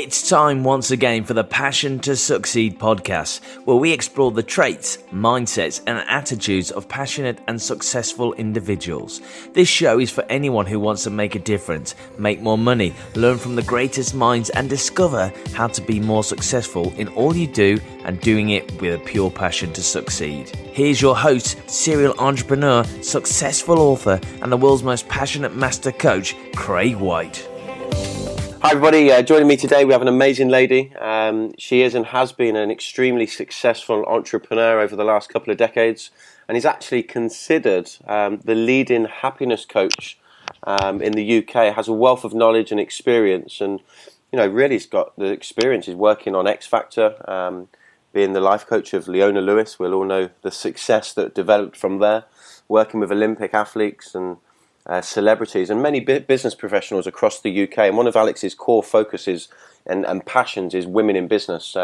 It's time once again for the Passion to Succeed podcast, where we explore the traits, mindsets, and attitudes of passionate and successful individuals. This show is for anyone who wants to make a difference, make more money, learn from the greatest minds, and discover how to be more successful in all you do and doing it with a pure passion to succeed. Here's your host, serial entrepreneur, successful author, and the world's most passionate master coach, Craig White. Hi everybody, joining me today we have an amazing lady. She is and has been an extremely successful entrepreneur over the last couple of decades, and is actually considered the leading happiness coach in the UK. Has a wealth of knowledge and experience, and really has got the experience. Is working on X Factor, being the life coach of Leona Lewis. We'll all know the success that developed from there, working with Olympic athletes and celebrities and many business professionals across the UK. And one of Alex's core focuses and passions is women in business.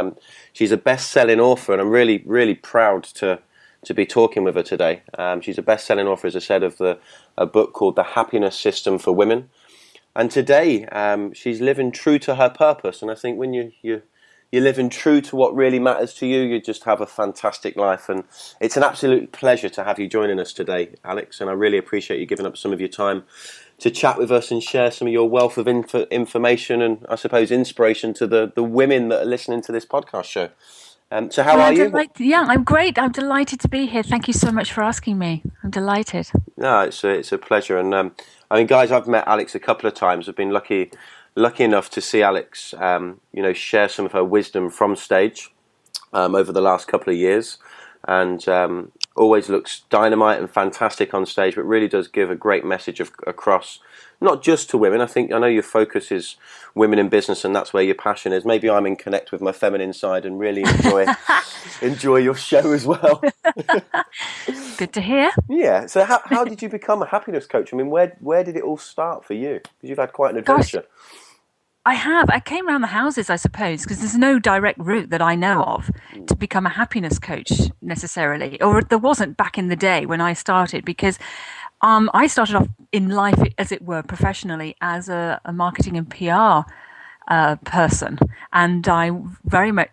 She's a best-selling author, and I'm really proud to be talking with her today. She's a best-selling author, as I said, of a book called The Happiness System for Women. And today she's living true to her purpose. And I think when you're living true to what really matters to you, you just have a fantastic life. And it's an absolute pleasure to have you joining us today, Alex. And I really appreciate you giving up some of your time to chat with us and share some of your wealth of information and, I suppose, inspiration to the women that are listening to this podcast show. So how are you? I'm great. I'm delighted to be here. Thank you so much for asking me. I'm delighted. No, it's a pleasure. And I mean, guys, I've met Alex a couple of times. I've been lucky enough to see Alex, share some of her wisdom from stage over the last couple of years, and always looks dynamite and fantastic on stage, but really does give a great message across, not just to women. I know your focus is women in business, and that's where your passion is. Maybe I'm in connect with my feminine side and really enjoy your show as well. Good to hear. Yeah. So how did you become a happiness coach? I mean, where did it all start for you? Because you've had quite an adventure. Gosh. I came around the houses, I suppose, because there's no direct route that I know of to become a happiness coach necessarily, or there wasn't back in the day when I started, because I started off in life, as it were, professionally as a marketing and PR person, and I very much,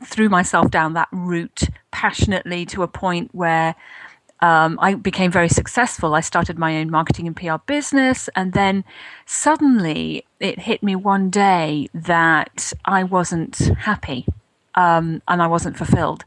threw myself down that route passionately to a point where I became very successful. I started my own marketing and PR business, and then suddenly it hit me one day that I wasn't happy and I wasn't fulfilled.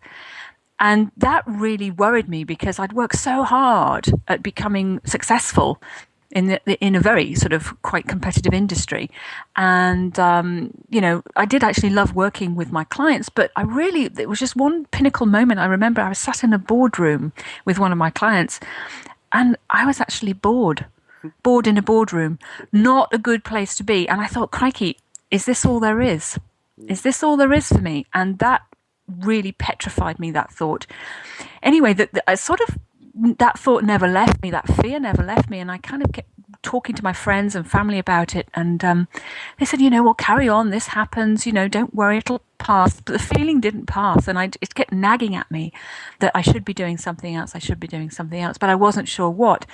And that really worried me, because I'd worked so hard at becoming successful in a very sort of quite competitive industry. And, I did actually love working with my clients, but it was just one pinnacle moment. I remember I was sat in a boardroom with one of my clients, and I was actually bored in a boardroom, not a good place to be. And I thought, crikey, is this all there is? Is this all there is for me? And that really petrified me, that thought. Anyway, that thought never left me, that fear never left me, and I kind of kept talking to my friends and family about it, and they said, well, carry on, this happens, don't worry, it'll pass. But the feeling didn't pass, and it kept nagging at me that I should be doing something else, but I wasn't sure what.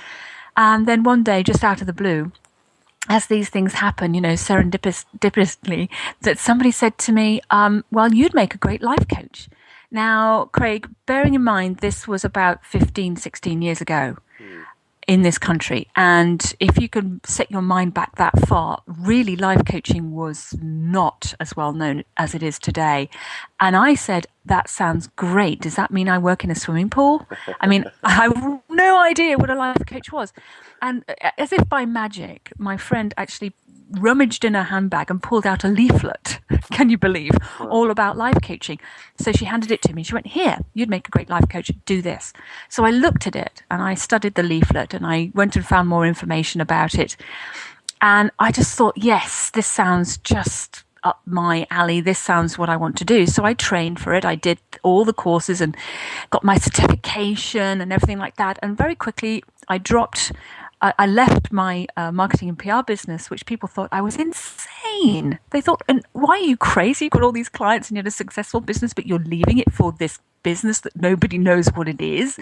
And then one day, just out of the blue, as these things happen, serendipitously, that somebody said to me, well, you'd make a great life coach. Now, Craig, bearing in mind this was about 15, 16 years ago in this country, and if you can set your mind back that far, really life coaching was not as well known as it is today. And I said, that sounds great. Does that mean I work in a swimming pool? I mean, I have no idea what a life coach was. And as if by magic, my friend actually rummaged in her handbag and pulled out a leaflet, can you believe, all about life coaching. So she handed it to me. She went, here, you'd make a great life coach, do this. So I looked at it and I studied the leaflet and I went and found more information about it. And I just thought, yes, this sounds just up my alley. This sounds what I want to do. So I trained for it. I did all the courses and got my certification and everything like that. And very quickly I left my marketing and PR business, which people thought I was insane insane. They thought, and why are you crazy? You've got all these clients and you had a successful business, but you're leaving it for this business that nobody knows what it is.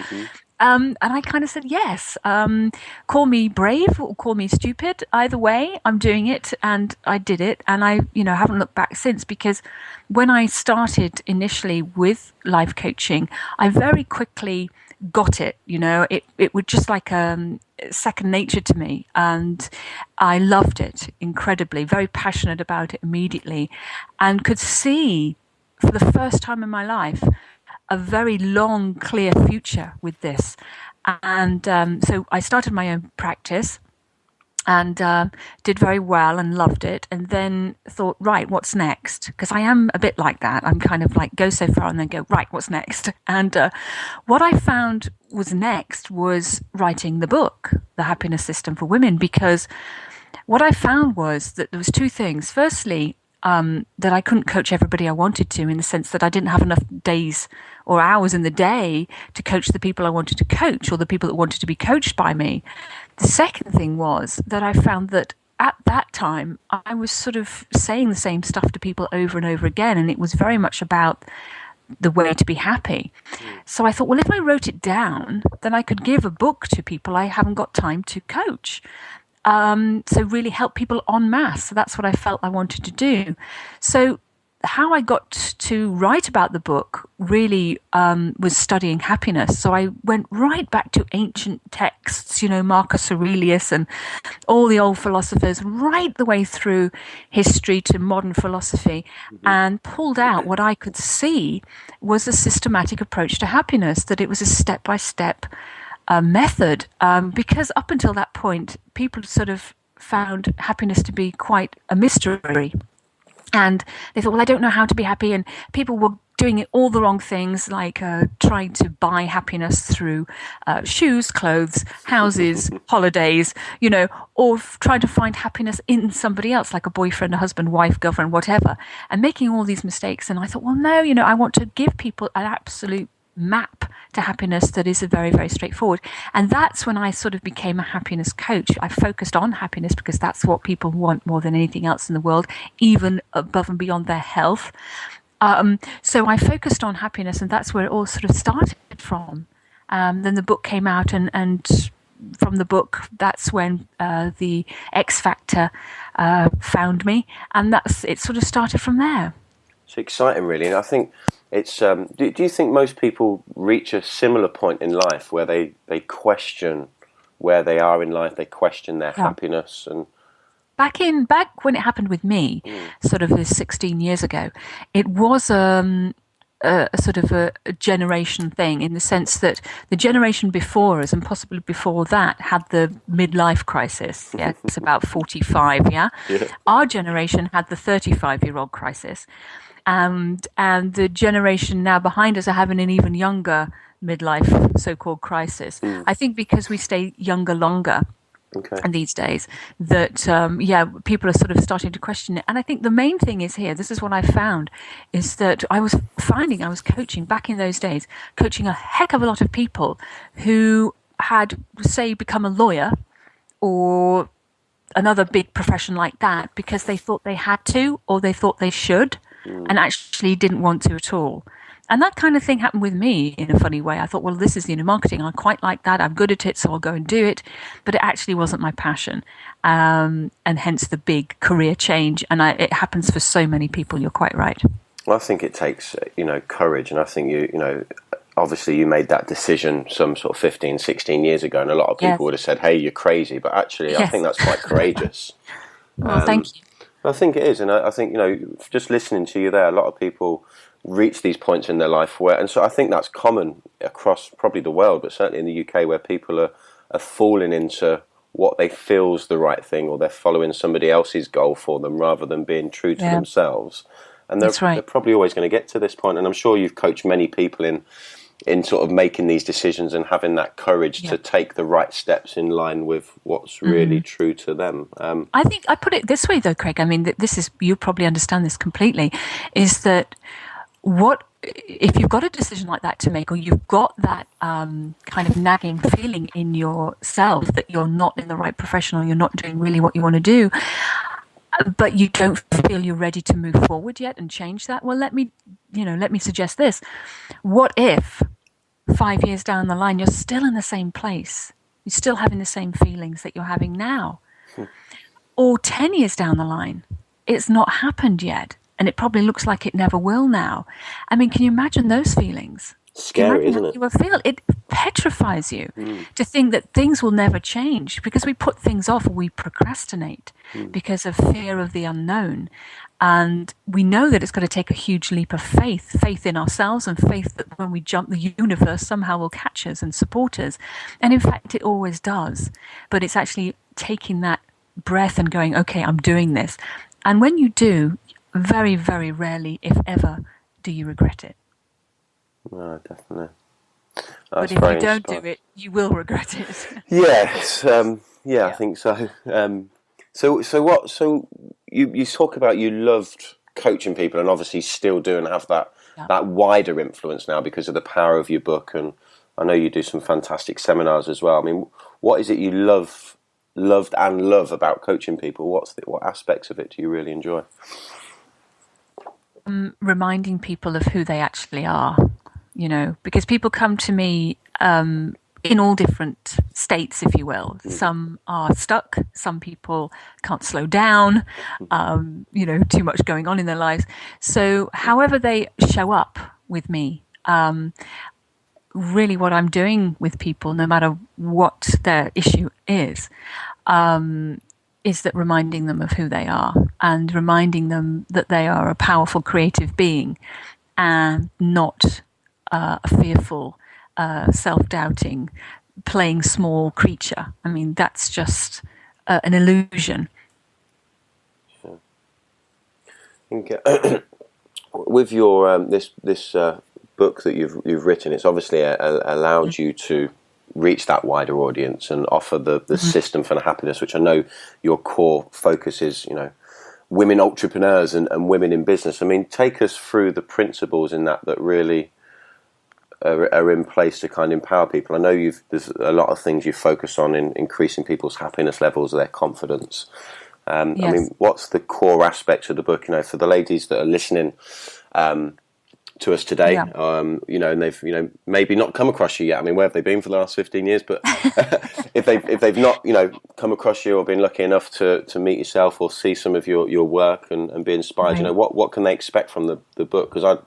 And I kind of said, yes, call me brave or call me stupid. Either way, I'm doing it. And I did it. And I, haven't looked back since, because when I started initially with life coaching, I very quickly got it. It was just like second nature to me. And I loved it incredibly, very passionate about it immediately, and could see for the first time in my life a very long, clear future with this. And so I started my own practice and did very well and loved it. And then thought, right, what's next? Because I am a bit like that. I'm kind of like, go so far and then go, right, what's next? And what I found was next was writing the book, The Happiness System for Women, because what I found was that there was two things. Firstly, that I couldn't coach everybody I wanted to, in the sense that I didn't have enough days or hours in the day to coach the people I wanted to coach or the people that wanted to be coached by me. The second thing was that I found that at that time I was sort of saying the same stuff to people over and over again, and it was very much about the way to be happy. So I thought, well, if I wrote it down, then I could give a book to people I haven't got time to coach. So really help people en masse. So that's what I felt I wanted to do. So how I got to write about the book really was studying happiness. So I went right back to ancient texts, Marcus Aurelius and all the old philosophers, right the way through history to modern philosophy, and pulled out what I could see was a systematic approach to happiness, that it was a step-by-step method, because up until that point, people sort of found happiness to be quite a mystery. And they thought, well, I don't know how to be happy. And people were doing all the wrong things, like trying to buy happiness through shoes, clothes, houses, holidays, or trying to find happiness in somebody else, like a boyfriend, a husband, wife, girlfriend, whatever, and making all these mistakes. And I thought, well, no, I want to give people an absolute map to happiness that is very, very straightforward. And that's when I sort of became a happiness coach. I focused on happiness because that's what people want more than anything else in the world, even above and beyond their health. So I focused on happiness, and that's where it all sort of started from. Then the book came out, and from the book, that's when the X Factor found me, and it sort of started from there. It's exciting, really. And I think it's. Do you think most people reach a similar point in life where they question where they are in life, they question their happiness? And back when it happened with me, sort of 16 years ago, it was a sort of a generation thing, in the sense that the generation before us and possibly before that had the midlife crisis. Yeah, it's about 45. Yeah, our generation had the 35-year-old crisis. And the generation now behind us are having an even younger midlife so-called crisis. I think because we stay younger longer these days, that people are sort of starting to question it. And I think the main thing is here, this is what I found, is that I was coaching back in those days, coaching a heck of a lot of people who had, say, become a lawyer or another big profession like that because they thought they had to, or they thought they should, and actually didn't want to at all. And that kind of thing happened with me in a funny way. I thought, well, this is marketing. I quite like that. I'm good at it, so I'll go and do it. But it actually wasn't my passion, and hence the big career change. And it happens for so many people. You're quite right. Well, I think it takes, courage. And I think obviously you made that decision some sort of 15, 16 years ago. And a lot of people would have said, hey, you're crazy. But actually, I think that's quite courageous. Well, thank you. I think it is. And I think, just listening to you there, a lot of people reach these points in their life where, and so I think that's common across probably the world, but certainly in the UK, where people are falling into what they feel is the right thing, or they're following somebody else's goal for them rather than being true to themselves. And they're probably always going to get to this point. And I'm sure you've coached many people in sort of making these decisions and having that courage to take the right steps in line with what's really true to them. I think I put it this way, though, Craig. I mean, you probably understand this completely, is that if you've got a decision like that to make, or you've got that kind of nagging feeling in yourself that you're not in the right profession, or you're not doing really what you want to do, but you don't feel you're ready to move forward yet and change that. Well, let me suggest this. What if 5 years down the line, you're still in the same place? You're still having the same feelings that you're having now. Or 10 years down the line, it's not happened yet, and it probably looks like it never will now. I mean, can you imagine those feelings? Scary, isn't it? You will feel it petrifies you to think that things will never change, because we put things off, we procrastinate because of fear of the unknown. And we know that it's going to take a huge leap of faith in ourselves, and faith that when we jump, the universe somehow will catch us and support us. And in fact, it always does. But it's actually taking that breath and going, okay, I'm doing this. And when you do, very, very rarely, if ever, do you regret it. No, definitely. But if you don't do it, you will regret it. Yes, I think so. So you talk about you loved coaching people, and obviously still do, and have that wider influence now because of the power of your book, and I know you do some fantastic seminars as well. I mean, what is it you loved about coaching people? What aspects of it do you really enjoy? Reminding people of who they actually are, because people come to me in all different states, if you will. Some are stuck. Some people can't slow down, too much going on in their lives. So however they show up with me, really what I'm doing with people, no matter what their issue is that reminding them of who they are, and reminding them that they are a powerful creative being and not a fearful, self-doubting, playing small creature. I mean, that's just an illusion. I think, with your this book that you've written, it's obviously allowed you to reach that wider audience and offer the system for happiness, which I know your core focus is, women entrepreneurs and women in business. I mean, take us through the principles in that really are in place to kind of empower people. I know there's a lot of things you focus on in increasing people's happiness levels, their confidence. Yes. I mean, what's the core aspects of the book, for the ladies that are listening to us today, and they've maybe not come across you yet. I mean, where have they been for the last 15 years? But if they've not come across you or been lucky enough to meet yourself or see some of your work and be inspired, right. What can they expect from the book? Because I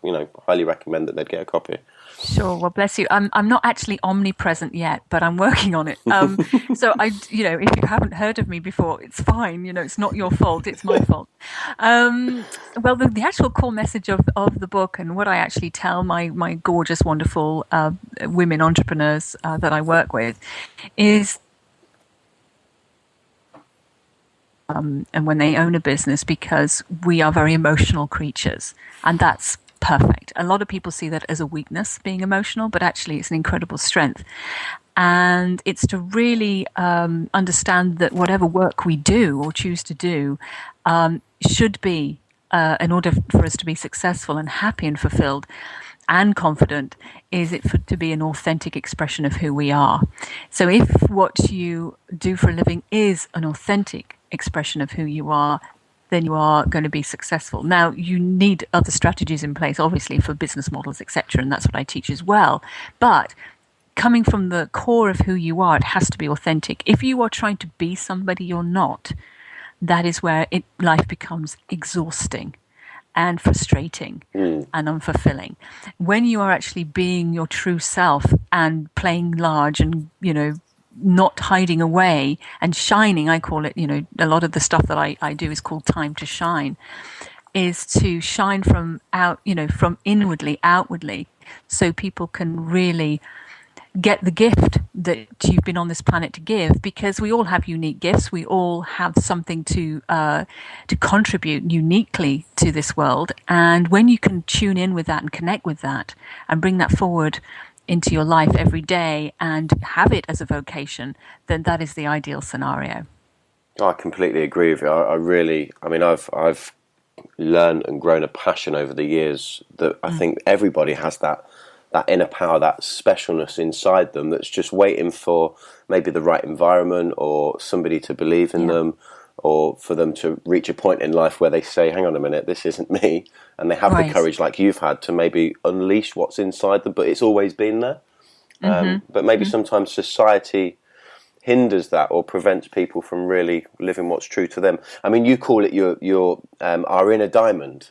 highly recommend that they'd get a copy. Sure. Well, bless you. I'm not actually omnipresent yet, but I'm working on it. So if you haven't heard of me before, it's fine. It's not your fault. It's my fault. Well, the actual core message of the book, and what I actually tell my gorgeous, wonderful women entrepreneurs that I work with, is and when they own a business, because we are very emotional creatures, and that's perfect. A lot of people see that as a weakness, being emotional, but actually it's an incredible strength. And it's to really understand that whatever work we do or choose to do should be, in order for us to be successful and happy and fulfilled and confident, is it to be an authentic expression of who we are. So if what you do for a living is an authentic expression of who you are, then you are going to be successful. Now, you need other strategies in place, obviously, for business models, etc., and that's what I teach as well. But coming from the core of who you are, it has to be authentic. If you are trying to be somebody you're not, that is where life becomes exhausting and frustrating and unfulfilling. When you are actually being your true self and playing large and, not hiding away and shining, I call it, a lot of the stuff that I do is called time to shine, is to shine from inwardly, outwardly, so people can really get the gift that you've been on this planet to give, because we all have unique gifts. We all have something to contribute uniquely to this world. And when you can tune in with that and connect with that and bring that forward into your life every day and have it as a vocation, then that is the ideal scenario. I completely agree with you. I've learned and grown a passion over the years that I think everybody has that inner power, that specialness inside them that's just waiting for maybe the right environment or somebody to believe in them, or for them to reach a point in life where they say, hang on a minute, this isn't me, and they have the courage like you've had to maybe unleash what's inside them, but it's always been there. But maybe sometimes society hinders that or prevents people from really living what's true to them. I mean, you call it your our inner diamond.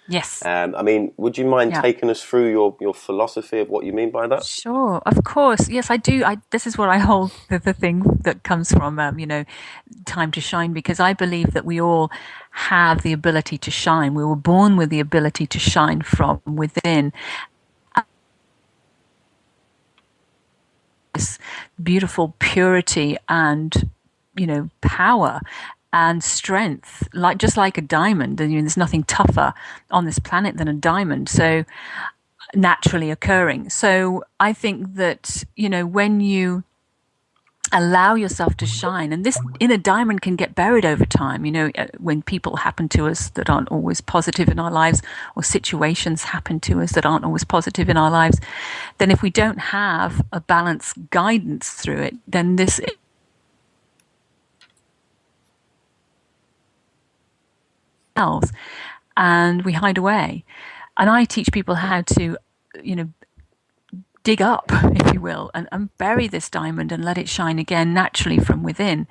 Yes. I mean, would you mind taking us through your philosophy of what you mean by that? Sure, of course. Yes, I do. This is what I hold the thing that comes from, time to shine, because I believe that we all have the ability to shine. We were born with the ability to shine from within. This beautiful purity and, power and strength, just like a diamond. I mean, there's nothing tougher on this planet than a diamond. So naturally occurring. So I think that, when you allow yourself to shine, and this inner diamond can get buried over time, when people happen to us that aren't always positive in our lives, or situations happen to us that aren't always positive in our lives, then if we don't have a balanced guidance through it, then this and we hide away. And I teach people how to, dig up, if you will, and bury this diamond and let it shine again naturally from within.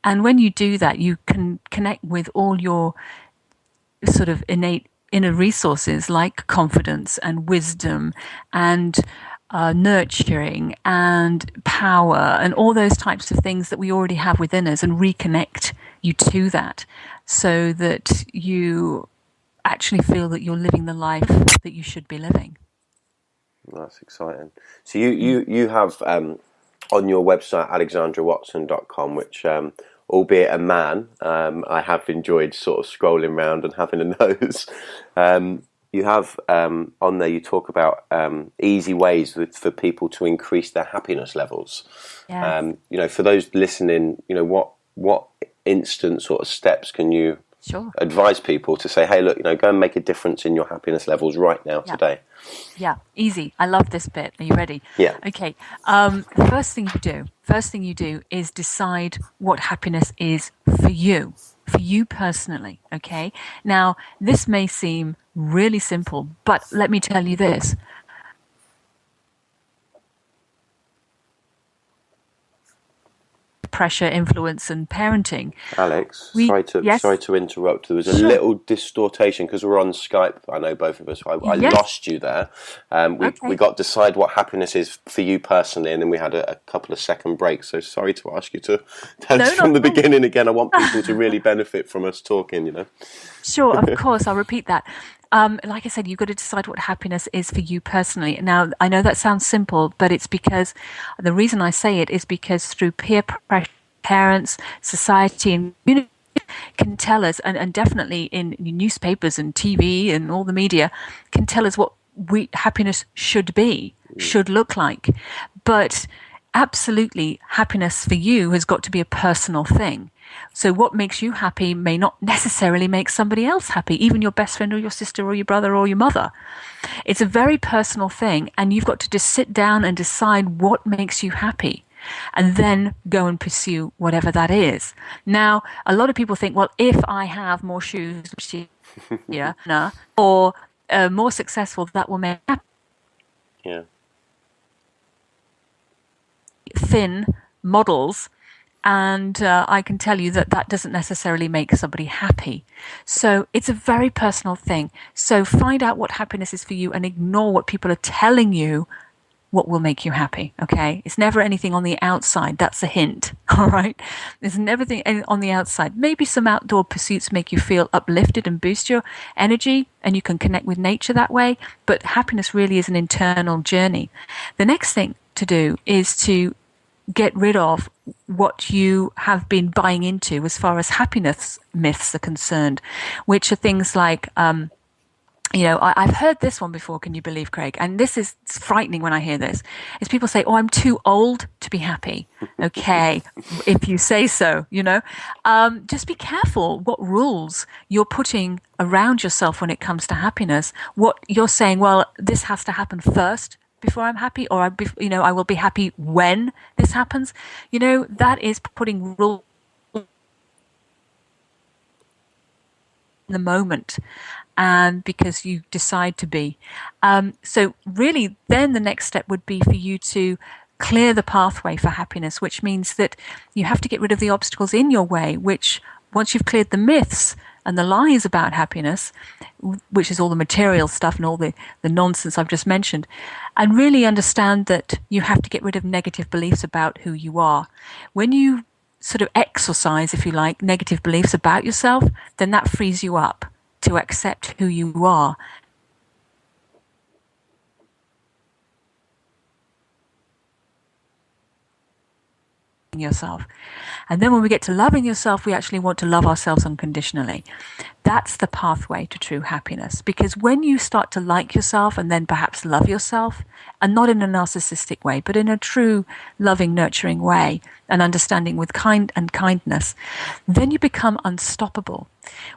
And when you do that, you can connect with all your sort of innate inner resources like confidence and wisdom and nurturing and power and all those types of things that we already have within us, and reconnect you to that, so that you actually feel that you're living the life that you should be living. That's exciting. So you have on your website alexandrawatson.com, which albeit a man, I have enjoyed sort of scrolling around and having a nose. You have on there, you talk about easy ways for people to increase their happiness levels. Yes. For those listening, what instant sort of steps can you advise people to say, hey, look, go and make a difference in your happiness levels right now, today? Yeah, easy. I love this bit. Are you ready? Yeah. Okay. The first thing you do is decide what happiness is for you personally. Okay. Now, this may seem really simple, but let me tell you this. Pressure, influence, and parenting. Alex, sorry to interrupt. There was a little distortion because we're on Skype. I know both of us. I lost you there. We got decide what happiness is for you personally, and then we had a couple of second breaks. So sorry to ask you to tell us from the beginning again. I want people to really benefit from us talking. Sure, of course. I'll repeat that. Like I said, you've got to decide what happiness is for you personally. Now, I know that sounds simple, but it's because the reason I say it is because through peer pressure, parents, society, and community can tell us, and definitely in newspapers and TV and all the media, can tell us what happiness should be, should look like. But absolutely, happiness for you has got to be a personal thing. So what makes you happy may not necessarily make somebody else happy, even your best friend or your sister or your brother or your mother. It's a very personal thing, and you've got to just sit down and decide what makes you happy, and then go and pursue whatever that is. Now, a lot of people think, well, if I have more shoes, or more successful, that will make me happy. Yeah. Thin models. And I can tell you that doesn't necessarily make somebody happy. So it's a very personal thing. So find out what happiness is for you and ignore what people are telling you what will make you happy, okay? It's never anything on the outside. That's a hint, all right? There's never anything on the outside. Maybe some outdoor pursuits make you feel uplifted and boost your energy, and you can connect with nature that way. But happiness really is an internal journey. The next thing to do is to get rid of what you have been buying into as far as happiness myths are concerned, which are things like, I've heard this one before, can you believe, Craig? And this is frightening when I hear this, is people say, oh, I'm too old to be happy. Okay, if you say so, just be careful what rules you're putting around yourself when it comes to happiness. What you're saying, well, this has to happen first before I'm happy, or I will be happy when this happens. That is putting rules the moment, and because you decide to be. So really, then the next step would be for you to clear the pathway for happiness, which means that you have to get rid of the obstacles in your way, which once you've cleared the myths and the lies about happiness, which is all the material stuff and all the nonsense I've just mentioned, and really understand that you have to get rid of negative beliefs about who you are. When you sort of exorcise, if you like, negative beliefs about yourself, then that frees you up to accept who you are. Yourself. And then when we get to loving yourself, we actually want to love ourselves unconditionally. That's the pathway to true happiness. Because when you start to like yourself and then perhaps love yourself, and not in a narcissistic way, but in a true loving, nurturing way, and understanding with kindness, then you become unstoppable,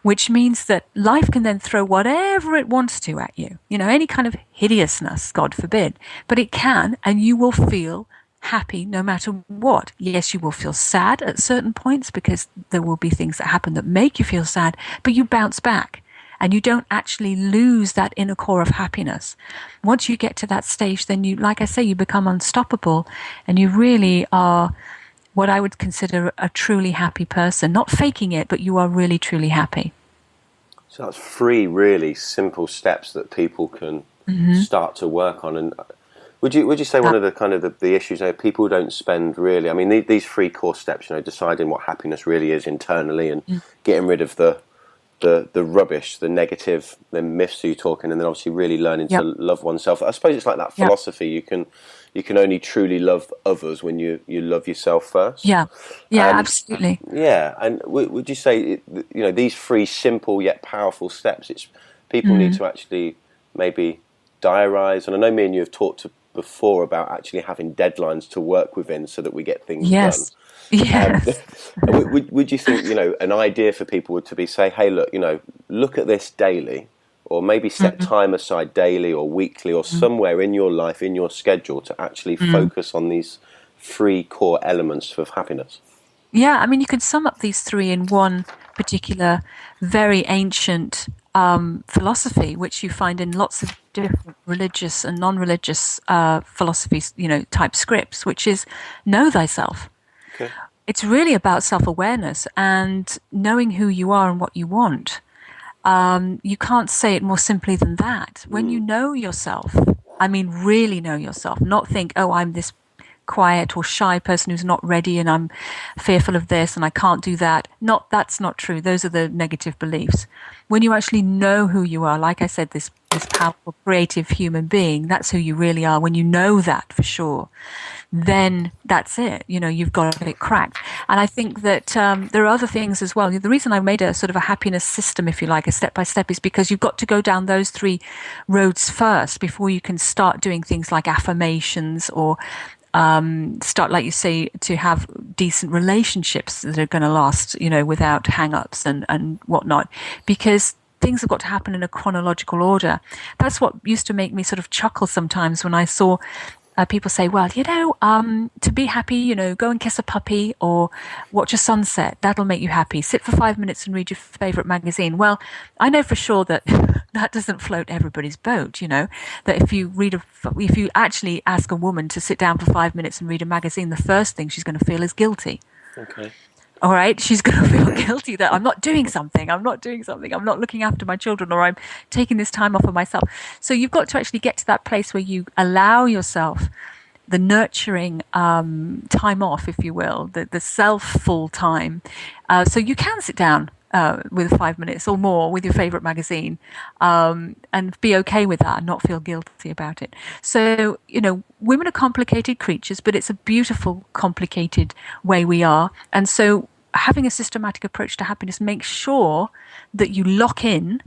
which means that life can then throw whatever it wants to at you. You know, any kind of hideousness, God forbid, but it can, and you will feel happy no matter what. Yes, you will feel sad at certain points because there will be things that happen that make you feel sad, but you bounce back and you don't actually lose that inner core of happiness. Once you get to that stage, then you, like I say, you become unstoppable and you really are what I would consider a truly happy person. Not faking it, but you are really, truly happy. So that's 3 really simple steps that people can start to work on. And would you say one of the kind of the issues people don't spend really? I mean, these 3 core steps, deciding what happiness really is internally and getting rid of the rubbish, the negative, the myths you're talking, and then obviously really learning to love oneself. I suppose it's like that philosophy. You can only truly love others when you love yourself first. Yeah, absolutely. Yeah, and would you say these 3 simple yet powerful steps? It's people need to actually maybe diarise, and I know me and you have talked before about actually having deadlines to work within so that we get things done. Yes. Would you think, an idea for people would to be say, hey, look at this daily, or maybe set time aside daily or weekly or somewhere in your life, in your schedule, to actually focus on these 3 core elements of happiness? Yeah, I mean, you could sum up these 3 in one particular very ancient philosophy, which you find in lots of different religious and non-religious philosophies, type scripts, which is know thyself. Okay. It's really about self-awareness and knowing who you are and what you want. You can't say it more simply than that. When you know yourself, I mean, really know yourself, not think, oh, I'm this quiet or shy person who's not ready and I'm fearful of this and I can't do that. That's not true. Those are the negative beliefs. When you actually know who you are, like I said, this powerful, creative human being, that's who you really are. When you know that for sure, then that's it. You've got it cracked. And I think that there are other things as well. The reason I made a sort of a happiness system, if you like, a step-by-step, is because you've got to go down those 3 roads first before you can start doing things like affirmations or start, like you say, to have decent relationships that are going to last, without hang-ups and whatnot, because things have got to happen in a chronological order. That's what used to make me sort of chuckle sometimes when I saw people say, well, to be happy, go and kiss a puppy or watch a sunset. That'll make you happy. Sit for 5 minutes and read your favorite magazine. Well, I know for sure that that doesn't float everybody's boat, that if you actually ask a woman to sit down for 5 minutes and read a magazine, the first thing she's going to feel is guilty. Okay. All right, she's going to feel guilty that I'm not doing something, I'm not looking after my children, or I'm taking this time off of myself. So you've got to actually get to that place where you allow yourself the nurturing time off, if you will, the self-full time. So you can sit down with 5 minutes or more with your favorite magazine and be okay with that and not feel guilty about it. So, women are complicated creatures, but it's a beautiful, complicated way we are. And so having a systematic approach to happiness makes sure that you lock in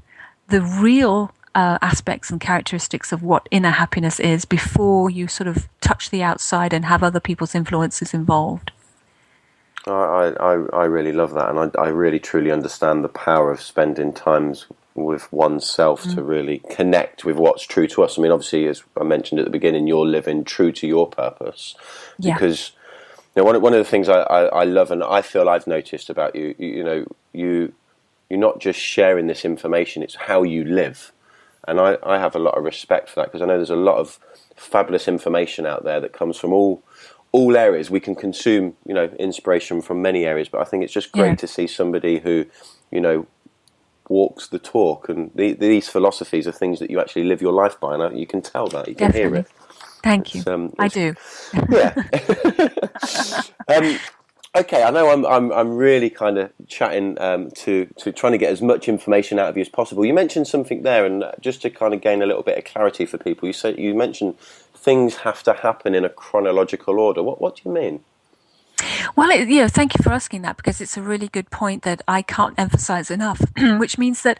the real aspects and characteristics of what inner happiness is before you sort of touch the outside and have other people's influences involved. I really love that, and I really truly understand the power of spending times with oneself to really connect with what's true to us. I mean, obviously, as I mentioned at the beginning, you're living true to your purpose. Yeah. Because one of the things I love, and I feel I've noticed about you, you're not just sharing this information, it's how you live. And I have a lot of respect for that, because I know there's a lot of fabulous information out there that comes from all areas. We can consume, inspiration from many areas, but I think it's just great to see somebody who, walks the talk, and these philosophies are things that you actually live your life by, and you can tell that, you can hear it. Thank you. I do. Yeah. Okay, I know I'm really kind of chatting to trying to get as much information out of you as possible. You mentioned something there, and just to kind of gain a little bit of clarity for people, you mentioned things have to happen in a chronological order. What do you mean? Well, thank you for asking that, because it's a really good point that I can't emphasize enough, which means that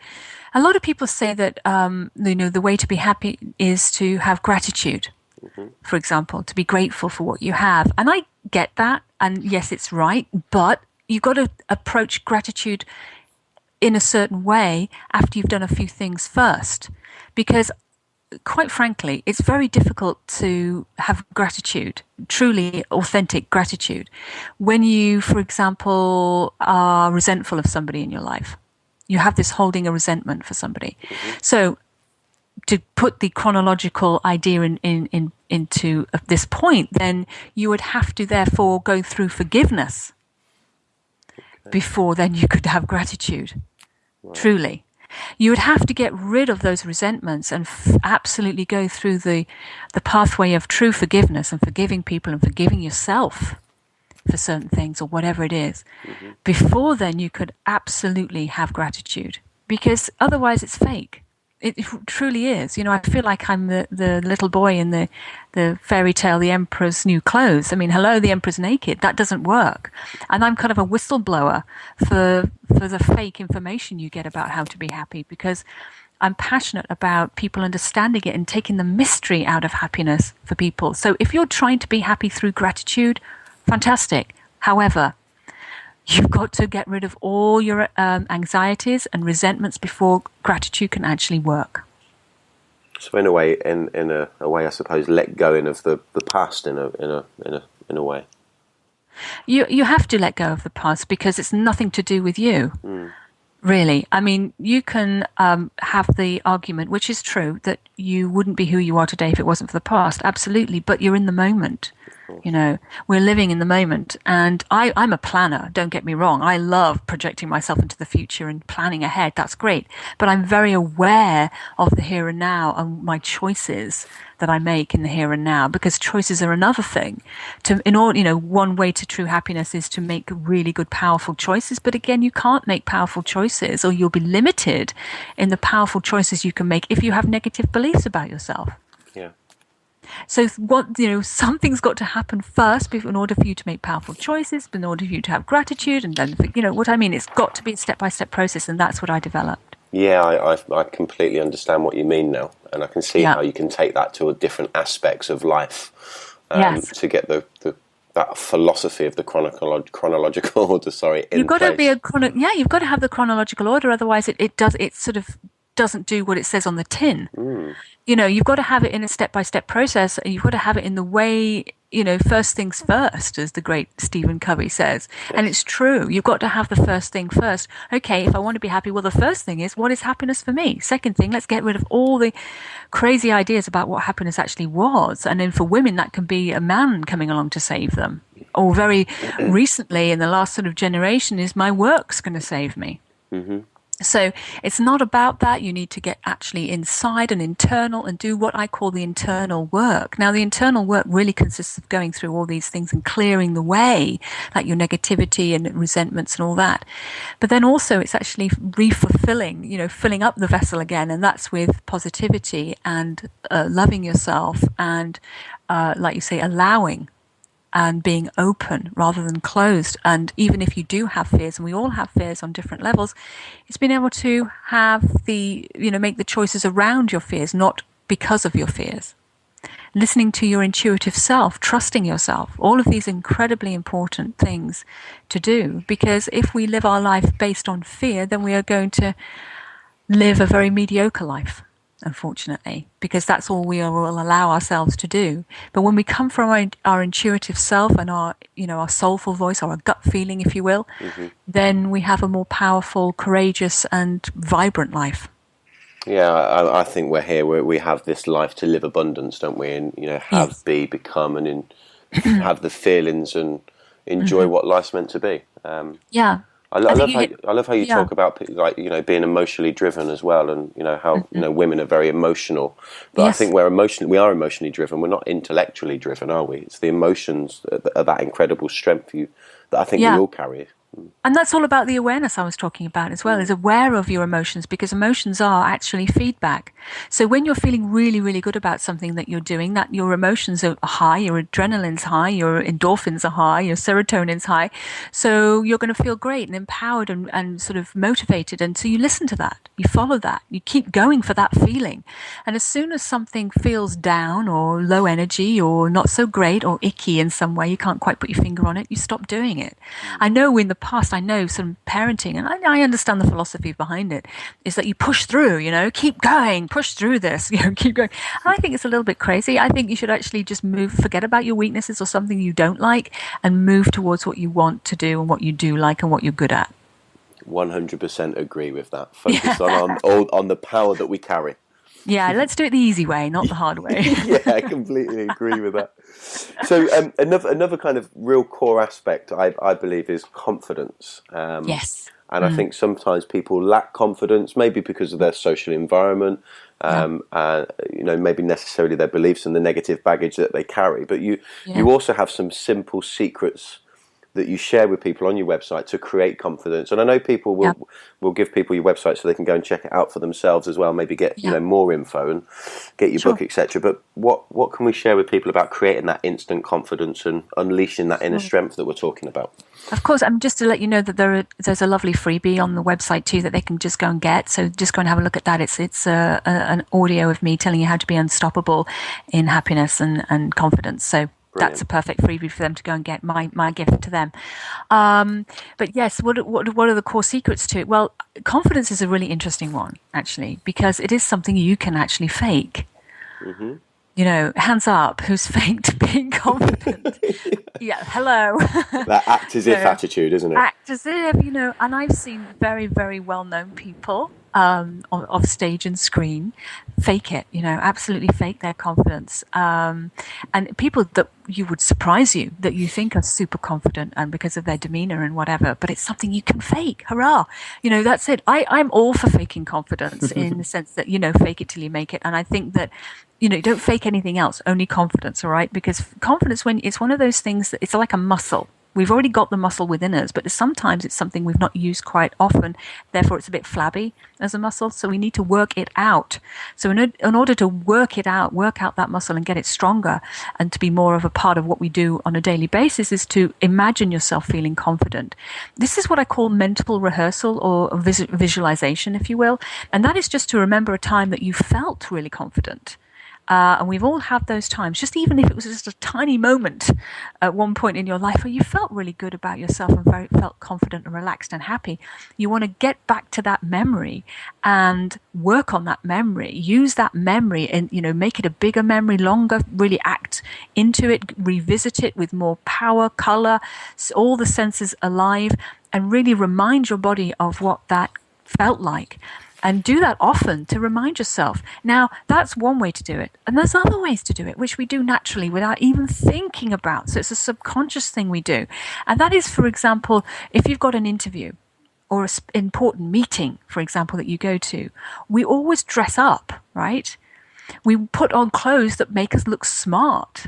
a lot of people say that, the way to be happy is to have gratitude, for example, to be grateful for what you have. And I get that. And yes, it's right. But you've got to approach gratitude in a certain way after you've done a few things first, because quite frankly, it's very difficult to have gratitude, truly authentic gratitude, when you, for example, are resentful of somebody in your life. You have this holding a resentment for somebody. So to put the chronological idea into this point, then you would have to therefore go through forgiveness before then you could have gratitude, truly. You would have to get rid of those resentments and absolutely go through the pathway of true forgiveness and forgiving people and forgiving yourself for certain things or whatever it is. Before then, you could absolutely have gratitude, because otherwise it's fake. It truly is. I feel like I'm the little boy in the fairy tale, The Emperor's New Clothes. I mean, hello, the Emperor's naked. That doesn't work. And I'm kind of a whistleblower for the fake information you get about how to be happy, because I'm passionate about people understanding it and taking the mystery out of happiness for people. So if you're trying to be happy through gratitude, fantastic. However, you've got to get rid of all your anxieties and resentments before gratitude can actually work. So in a way, I suppose, let go of the past in a way. You have to let go of the past, because it's nothing to do with you, really. I mean, you can have the argument, which is true, that you wouldn't be who you are today if it wasn't for the past. Absolutely, but you're in the moment. We're living in the moment, and I'm a planner, don't get me wrong. I love projecting myself into the future and planning ahead. That's great. But I'm very aware of the here and now and my choices that I make in the here and now, because choices are another thing. One way to true happiness is to make really good, powerful choices. But again, you can't make powerful choices, or you'll be limited in the powerful choices you can make if you have negative beliefs about yourself. Yeah. So something's got to happen first in order for you to make powerful choices, in order for you to have gratitude, and then, what I mean, it's got to be a step-by-step process, and that's what I developed. Yeah, I completely understand what you mean now, and I can see how you can take that to different aspects of life to get that philosophy of the chronological order. You've got to be you've got to have the chronological order, otherwise it sort of doesn't do what it says on the tin. You've got to have it in a step-by-step process, and you've got to have it in the way, first things first, as the great Stephen Covey says. Yes. And it's true. You've got to have the first thing first. Okay, if I want to be happy, well, the first thing is, what is happiness for me? Second thing, let's get rid of all the crazy ideas about what happiness actually was. And then for women, that can be a man coming along to save them. Or very recently, in the last sort of generation, is my work's going to save me. So it's not about that. You need to get actually inside and internal and do what I call the internal work. Now, the internal work really consists of going through all these things and clearing the way, like your negativity and resentments and all that. But then also it's actually refulfilling, filling up the vessel again. And that's with positivity and loving yourself and, like you say, allowing and being open rather than closed. And even if you do have fears, and we all have fears on different levels, it's being able to have make the choices around your fears, not because of your fears. Listening to your intuitive self, trusting yourself, all of these incredibly important things to do, because if we live our life based on fear, then we are going to live a very mediocre life. unfortunately, because that's all we will allow ourselves to do. But when we come from our intuitive self and our soulful voice, or our gut feeling, if you will, then we have a more powerful, courageous, and vibrant life. Yeah, I think we're here. We have this life to live abundance, don't we? And have, Yes. be, become, and have the feelings and enjoy what life's meant to be. Yeah. I I think love I love how you yeah. talk about being emotionally driven as well, and how women are very emotional. But I think Yes. we are emotionally driven. We're not intellectually driven, are we? It's the emotions that are that incredible strength that I think we Yeah. all carry. And that's all about the awareness I was talking about as well, is aware of your emotions, because emotions are actually feedback. So when you're feeling really, really good about something that you're doing, that your emotions are high, your adrenaline's high, your endorphins are high, your serotonin's high. So you're going to feel great and empowered and sort of motivated. And so you listen to that, you follow that, you keep going for that feeling. And as soon as something feels down or low energy or not so great or icky in some way, you can't quite put your finger on it, you stop doing it. I know in the past, I know some parenting, and I understand the philosophy behind it, is that you push through, keep going, push through this, keep going. And I think it's a little bit crazy. I think you should actually just forget about your weaknesses or something you don't like, and move towards what you want to do and what you do like and what you're good at. 100% agree with that. Focus on the power that we carry. Yeah, let's do it the easy way, not the hard way. Yeah, I completely agree with that. So another kind of real core aspect I believe is confidence. Yes. And I think sometimes people lack confidence, maybe because of their social environment, maybe necessarily their beliefs and the negative baggage that they carry. But you also have some simple secrets that you share with people on your website to create confidence. And I know people will give people your website so they can go and check it out for themselves as well, maybe get more info and get your book, etc. But what can we share with people about creating that instant confidence and unleashing that inner strength that we're talking about? Of course, just to let you know that there's a lovely freebie on the website too that they can just go and get. So just go and have a look at that. It's an audio of me telling you how to be unstoppable in happiness and confidence. So Brilliant. That's a perfect freebie for them to go and get, my gift to them. But yes, what are the core secrets to it? Well, confidence is a really interesting one, actually, because it is something you can actually fake. Mm-hmm. Hands up, who's faked being confident? Yeah, hello. That act as if attitude, isn't it? Act as if, and I've seen very, very well-known people off stage and screen fake it, absolutely fake their confidence. And people that would surprise you, that you think are super confident and because of their demeanor and whatever, but it's something you can fake. Hurrah. That's it. I'm all for faking confidence in the sense that, fake it till you make it. And I think that, don't fake anything else, only confidence, all right? Because confidence, when it's one of those things that it's like a muscle. We've already got the muscle within us, but sometimes it's something we've not used quite often. Therefore, it's a bit flabby as a muscle. So we need to work it out. So in order to work out that muscle and get it stronger and to be more of a part of what we do on a daily basis, is to imagine yourself feeling confident. This is what I call mental rehearsal or visualization, if you will. And that is just to remember a time that you felt really confident. And we've all had those times, just even if it was just a tiny moment at one point in your life where you felt really good about yourself and felt confident and relaxed and happy. You want to get back to that memory and work on that memory. Use that memory and, make it a bigger memory, longer, really act into it, revisit it with more power, color, all the senses alive, and really remind your body of what that felt like. And do that often to remind yourself. Now, that's one way to do it. And there's other ways to do it, which we do naturally without even thinking about. So it's a subconscious thing we do. And that is, for example, if you've got an interview or an important meeting, for example, that you go to, we always dress up, right? We put on clothes that make us look smart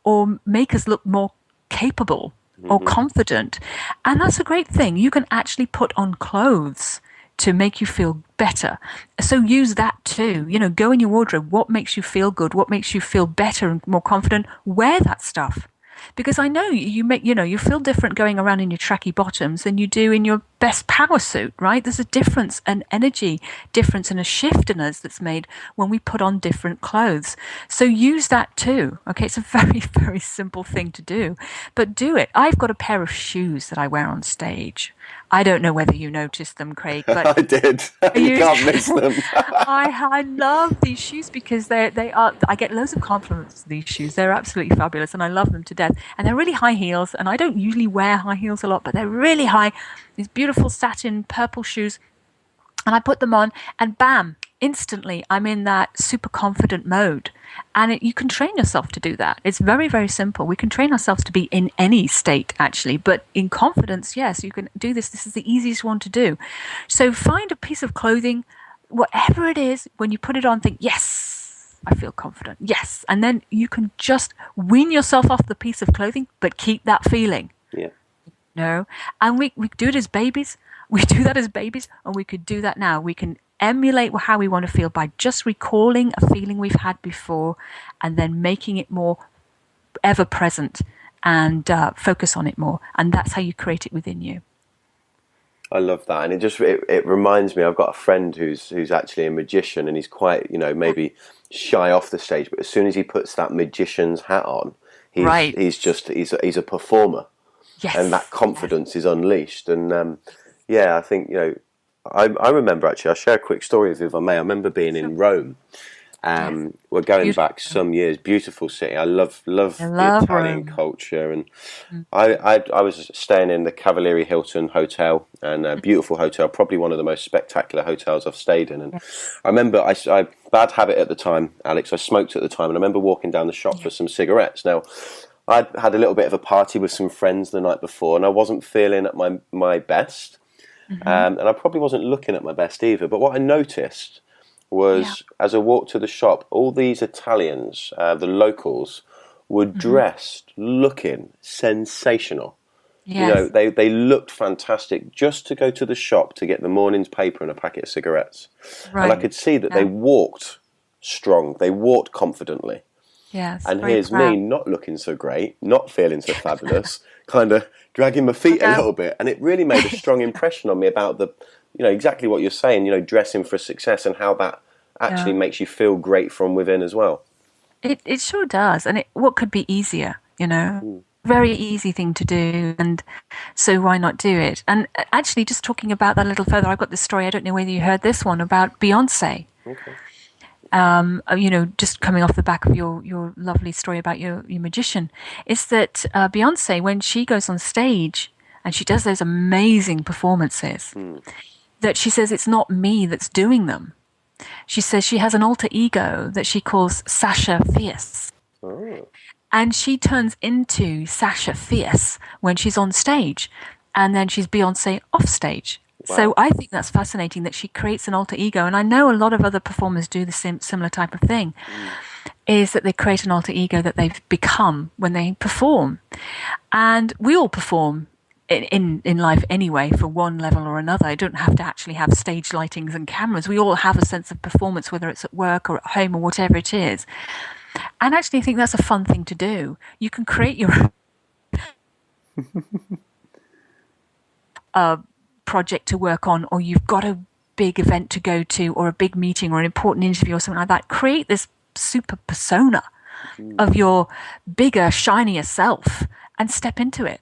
or make us look more capable or confident. And that's a great thing. You can actually put on clothes to make you feel better. So use that too. Go in your wardrobe. What makes you feel good? What makes you feel better and more confident? Wear that stuff. Because I know you feel different going around in your tracky bottoms than you do in your best power suit, right? There's a difference, an energy difference and a shift in us that's made when we put on different clothes. So use that too. Okay, it's a very, very simple thing to do, but do it. I've got a pair of shoes that I wear on stage. I don't know whether you noticed them, Craig, but I did. You can't miss them. I love these shoes because they are. I get loads of compliments for these shoes. They're absolutely fabulous, and I love them to death. And they're really high heels, and I don't usually wear high heels a lot, but they're really high. These beautiful satin purple shoes, and I put them on, and bam! Instantly, I'm in that super confident mode. And you can train yourself to do that. It's very, very simple. We can train ourselves to be in any state, actually. But in confidence, yes, you can do this. This is the easiest one to do. So find a piece of clothing, whatever it is, when you put it on, think, yes, I feel confident. Yes. And then you can just wean yourself off the piece of clothing, but keep that feeling. Yeah. No. And we do it as babies. We do that as babies, and we could do that now. We can emulate how we want to feel by just recalling a feeling we've had before and then making it more ever present and focus on it more. And that's how you create it within you. I love that. And it reminds me, I've got a friend who's actually a magician, and he's quite, maybe shy off the stage, but as soon as he puts that magician's hat on, he's a performer. Yes. And that confidence is unleashed. And I think, I remember, actually, I'll share a quick story with you if I may. I remember being in Rome. We're going back some years. Beautiful city. I love the Italian culture. And I was staying in the Cavalieri Hilton Hotel, and a beautiful hotel, probably one of the most spectacular hotels I've stayed in. And I remember, I bad habit at the time, Alex, I smoked at the time, and I remember walking down the shop for some cigarettes. Now, I'd had a little bit of a party with some friends the night before, and I wasn't feeling at my best. And I probably wasn't looking at my best either. But what I noticed was, as I walked to the shop, all these Italians, the locals, were dressed, looking sensational. Yes. They looked fantastic just to go to the shop to get the morning's paper and a packet of cigarettes. Right. And I could see that they walked strong. They walked confidently. Yes. And here's me not looking so great, not feeling so fabulous, kind of dragging my feet a little bit. And it really made a strong impression on me about exactly what you're saying, dressing for success and how that actually makes you feel great from within as well. It sure does. And what could be easier, Very easy thing to do. And so why not do it? And actually, just talking about that a little further, I've got this story, I don't know whether you heard this one, about Beyonce. Okay. Just coming off the back of your lovely story about your magician, is that Beyonce, when she goes on stage and she does those amazing performances, that she says it's not me that's doing them. She says she has an alter ego that she calls Sasha Fierce. Oh. And she turns into Sasha Fierce when she's on stage, and then she's Beyonce off stage. Wow. So I think that's fascinating that she creates an alter ego. And I know a lot of other performers do the similar type of thing, is that they create an alter ego that they've become when they perform. And we all perform in life anyway, for one level or another. I don't have to actually have stage lightings and cameras. We all have a sense of performance, whether it's at work or at home or whatever it is. And actually, I think that's a fun thing to do. You can create your own project to work on, or you've got a big event to go to, or a big meeting or an important interview or something like that. Create this super persona of your bigger, shinier self and step into it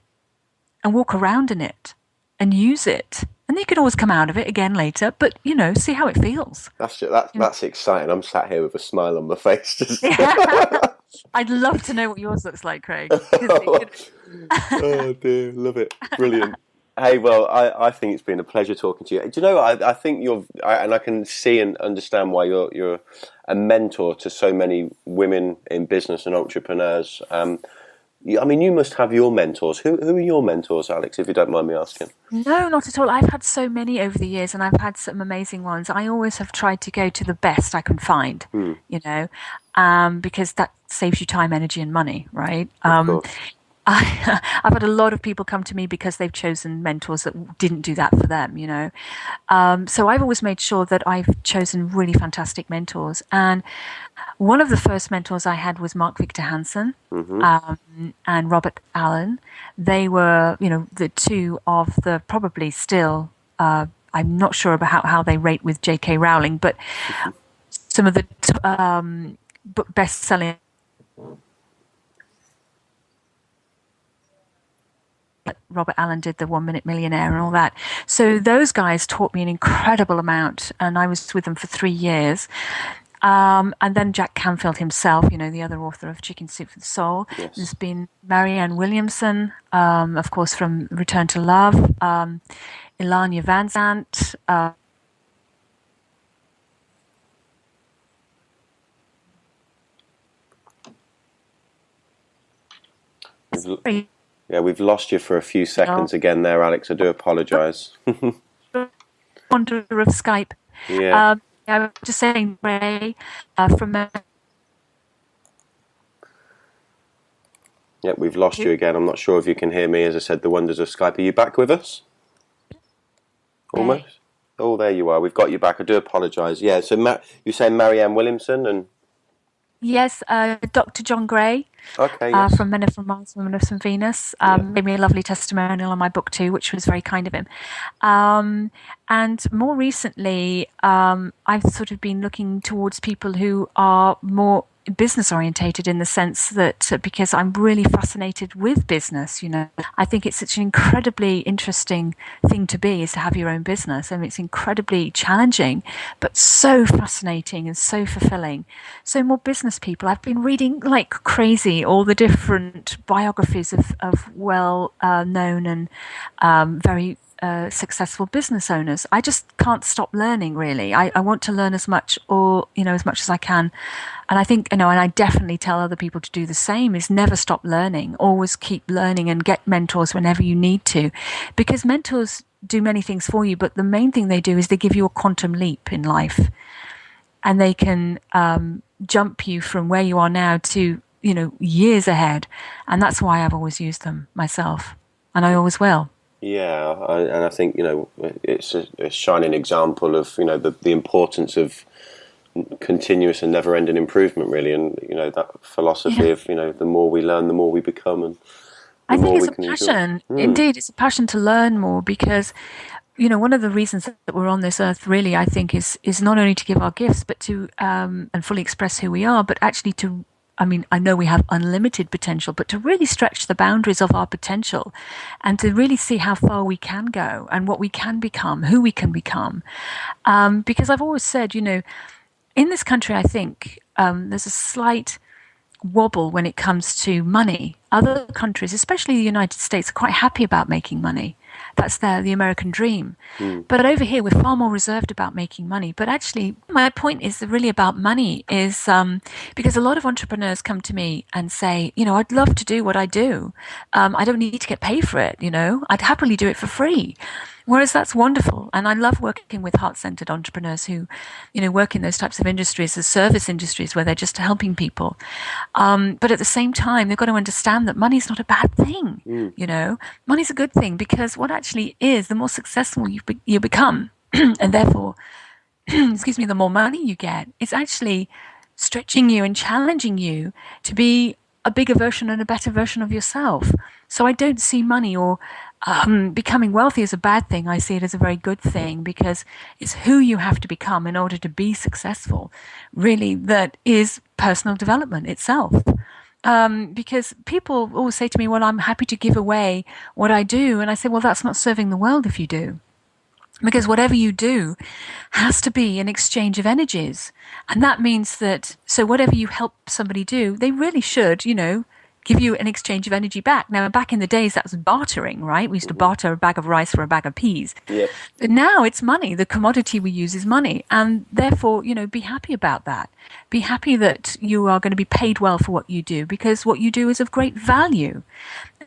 and walk around in it and use it. And you can always come out of it again later, but, see how it feels. That's exciting. I'm sat here with a smile on my face. I'd love to know what yours looks like, Craig. Oh, dear. Love it. Brilliant. Hey, well, I think it's been a pleasure talking to you. Do you know, I think and I can see and understand why you're a mentor to so many women in business and entrepreneurs. You must have your mentors. Who are your mentors, Alex, if you don't mind me asking? No, not at all. I've had so many over the years, and I've had some amazing ones. I always have tried to go to the best I can find, because that saves you time, energy, and money, right? Of course. I've had a lot of people come to me because they've chosen mentors that didn't do that for them, So I've always made sure that I've chosen really fantastic mentors. And one of the first mentors I had was Mark Victor Hansen and Robert Allen. They were, the two of the probably still I'm not sure about how they rate with J.K. Rowling, but some of the best-selling. Robert Allen did the 1 Minute Millionaire and all that. So those guys taught me an incredible amount, and I was with them for 3 years. And then Jack Canfield himself, the other author of Chicken Soup for the Soul. Yes. There's been Marianne Williamson, of course, from Return to Love, Ilania Van Zandt. Yeah, we've lost you for a few seconds again there, Alex. I do apologise. Wonder of Skype. Yeah. I was just saying, Ray, from... Yeah, we've lost you again. I'm not sure if you can hear me. As I said, the wonders of Skype. Are you back with us? Almost? Oh, there you are. We've got you back. I do apologise. Yeah, so you're saying Marianne Williamson and... Yes, Dr. John Gray. Okay, yes. From Men Are From Mars, Women Are From Venus. Gave me a lovely testimonial on my book too, which was very kind of him. And more recently, I've sort of been looking towards people who are more business orientated, in the sense that because I'm really fascinated with business, I think it's such an incredibly interesting thing to be, is to have your own business. I mean, it's incredibly challenging, but so fascinating and so fulfilling. So more business people. I've been reading like crazy all the different biographies of well known and very successful business owners. I just can't stop learning, really. I want to learn as much as I can. And I think, and I definitely tell other people to do the same, is never stop learning. Always keep learning and get mentors whenever you need to. Because mentors do many things for you, but the main thing they do is they give you a quantum leap in life. And they can jump you from where you are now to, years ahead. And that's why I've always used them myself. And I always will. Yeah, and I think, it's a shining example of, the importance of continuous and never-ending improvement, really, and that philosophy of the more we learn, the more we become, and I think it's a passion. Indeed, it's a passion to learn more, because one of the reasons that we're on this earth, really, I think, is not only to give our gifts, but to and fully express who we are, but actually to, I know we have unlimited potential, but to really stretch the boundaries of our potential and to really see how far we can go and what we can become, who we can become. Because I've always said, in this country, I think there's a slight wobble when it comes to money. Other countries, especially the United States, are quite happy about making money. That's the American dream. But over here, we're far more reserved about making money. But actually, my point is really about money is because a lot of entrepreneurs come to me and say, I'd love to do what I do. I don't need to get paid for it. I'd happily do it for free. Whereas that's wonderful. And I love working with heart-centered entrepreneurs who, work in those types of industries, the service industries, where they're just helping people. But at the same time, they've got to understand that money's not a bad thing. Money's a good thing, because what actually is, the more successful you become, and therefore, the more money you get, it's actually stretching you and challenging you to be a bigger version and a better version of yourself. So I don't see money or becoming wealthy as a bad thing. I see it as a very good thing, because it's who you have to become in order to be successful, really, that is personal development itself. Because people always say to me, well, I'm happy to give away what I do. And I say, well, that's not serving the world if you do. Because whatever you do has to be an exchange of energies. And that means that, so whatever you help somebody do, they really should, give you an exchange of energy back. Now, back in the days, that was bartering, right? We used to barter a bag of rice for a bag of peas. Yep. But now it's money. The commodity we use is money. And therefore, be happy about that. Be happy that you are going to be paid well for what you do, because what you do is of great value.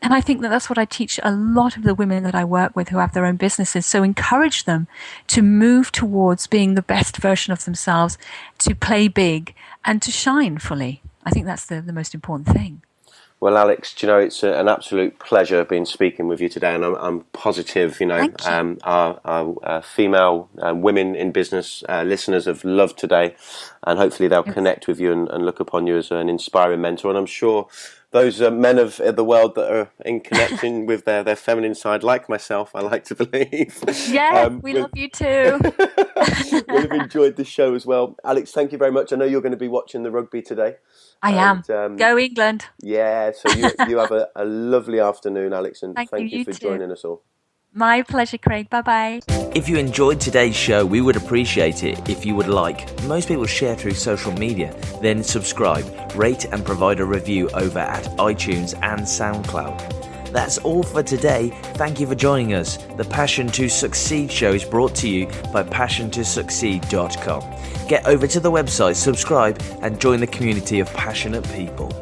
And I think that that's what I teach a lot of the women that I work with who have their own businesses. So encourage them to move towards being the best version of themselves, to play big and to shine fully. I think that's the most important thing. Well, Alex, do you know, it's an absolute pleasure being speaking with you today, and I'm positive, you know, our female women in business listeners have loved today, and hopefully they'll connect with you and look upon you as an inspiring mentor. And I'm sure those men of the world that are in connection with their feminine side, like myself, I like to believe. Yeah, we love you too. We'll have enjoyed the show as well. Alex, thank you very much. I know you're going to be watching the rugby today. I am. Go England. Yeah, so you have a lovely afternoon, Alex, and thank you for joining us all. My pleasure, Craig. Bye-bye. If you enjoyed today's show, we would appreciate it if you would like. Most people share through social media, then subscribe, rate and provide a review over at iTunes and SoundCloud. That's all for today. Thank you for joining us. The Passion to Succeed show is brought to you by passiontosucceed.com. Get over to the website, subscribe and join the community of passionate people.